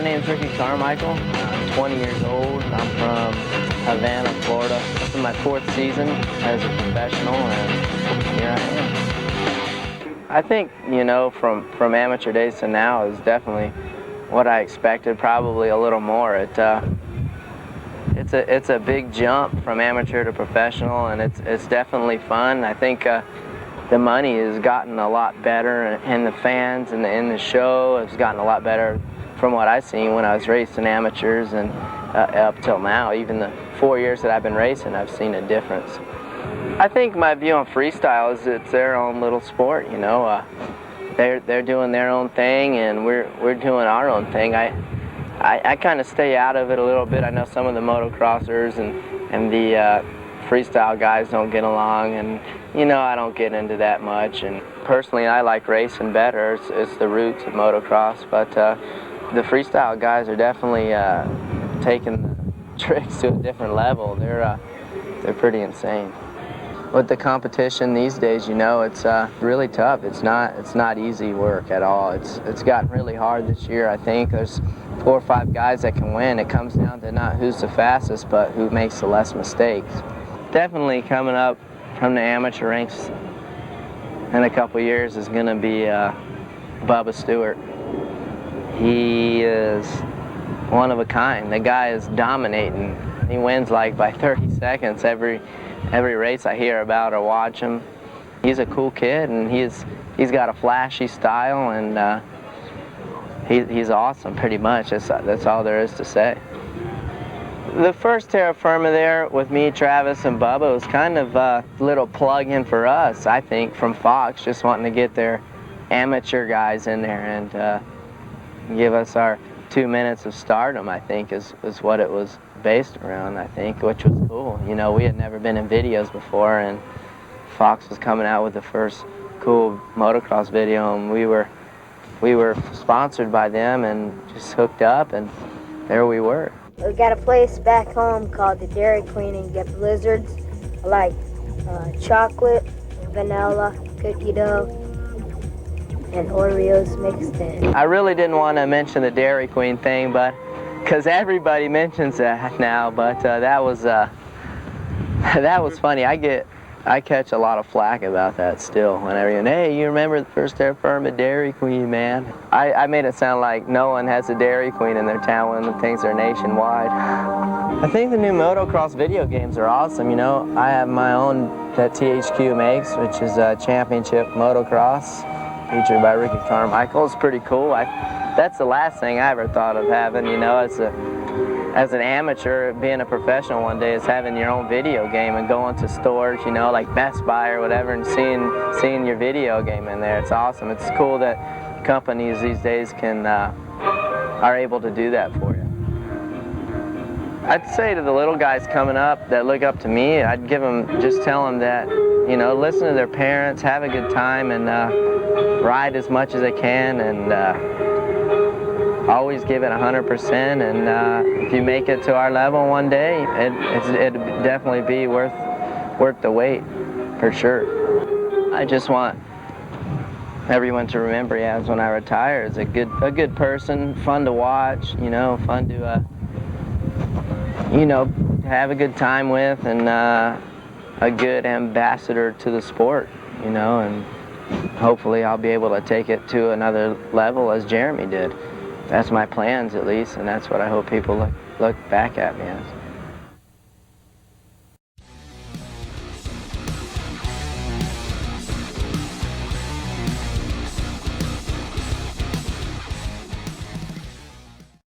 My name's Carmichael. I'm 20 years old. I'm from Havana, Florida. This is my 4th season as a professional, and here I am. I think, you know, from amateur days to now is definitely what I expected, probably a little more. It's a big jump from amateur to professional, and it's definitely fun. I think the money has gotten a lot better, and the fans and the show has gotten a lot better from what I've seen when I was racing amateurs and up till now. Even the 4 years that I've been racing, I've seen a difference. I think my view on freestyle is it's their own little sport, you know. They're doing their own thing, and we're doing our own thing. I kind of stay out of it a little bit. I know some of the motocrossers and the freestyle guys don't get along, and you know, I don't get into that much. And personally, I like racing better. It's the roots of motocross, but the freestyle guys are definitely taking the tricks to a different level. They're pretty insane. With the competition these days, you know, it's really tough. It's not easy work at all. It's gotten really hard this year. I think there's 4 or 5 guys that can win. It comes down to not who's the fastest, but who makes the less mistakes. Definitely coming up from the amateur ranks in a couple years is going to be Bubba Stewart. He is one of a kind. The guy is dominating. He wins like by 30 seconds every race I hear about or watch him. He's a cool kid, and he's got a flashy style, and he's awesome pretty much. That's all there is to say. The first terra firma there with me, Travis, and Bubba was kind of a little plug-in for us, I think, from Fox, just wanting to get their amateur guys in there and give us our 2 minutes of stardom, I think, is what it was based around, I think, which was cool. You know, we had never been in videos before, and Fox was coming out with the first cool motocross video, and we were sponsored by them and just hooked up, and there we were. We got a place back home called the Dairy Queen, and you get blizzards like chocolate, vanilla, cookie dough, and Oreos mixed in. I really didn't want to mention the Dairy Queen thing, but because everybody mentions that now, but that was funny. I catch a lot of flack about that still. Whenever hey, you remember the first terra firma Dairy Queen, man? I made it sound like no one has a Dairy Queen in their town when the things are nationwide. I think the new motocross video games are awesome. You know, I have my own that THQ makes, which is Championship Motocross, featured by Carmichael. It's pretty cool. That's the last thing I ever thought of having, you know, as an amateur. Being a professional one day is having your own video game and going to stores, you know, like Best Buy or whatever, and seeing your video game in there. It's awesome. It's cool that companies these days are able to do that for you. I'd say to the little guys coming up that look up to me, I'd just tell them that, you know, listen to their parents, have a good time, and ride as much as they can, and always give it 100%. And if you make it to our level one day, it'd definitely be worth the wait, for sure. I just want everyone to remember as when I retire is a good person, fun to watch, you know, fun to you know, have a good time with, and a good ambassador to the sport, you know, and hopefully I'll be able to take it to another level as Jeremy did. That's my plans, at least, and that's what I hope people look back at me as.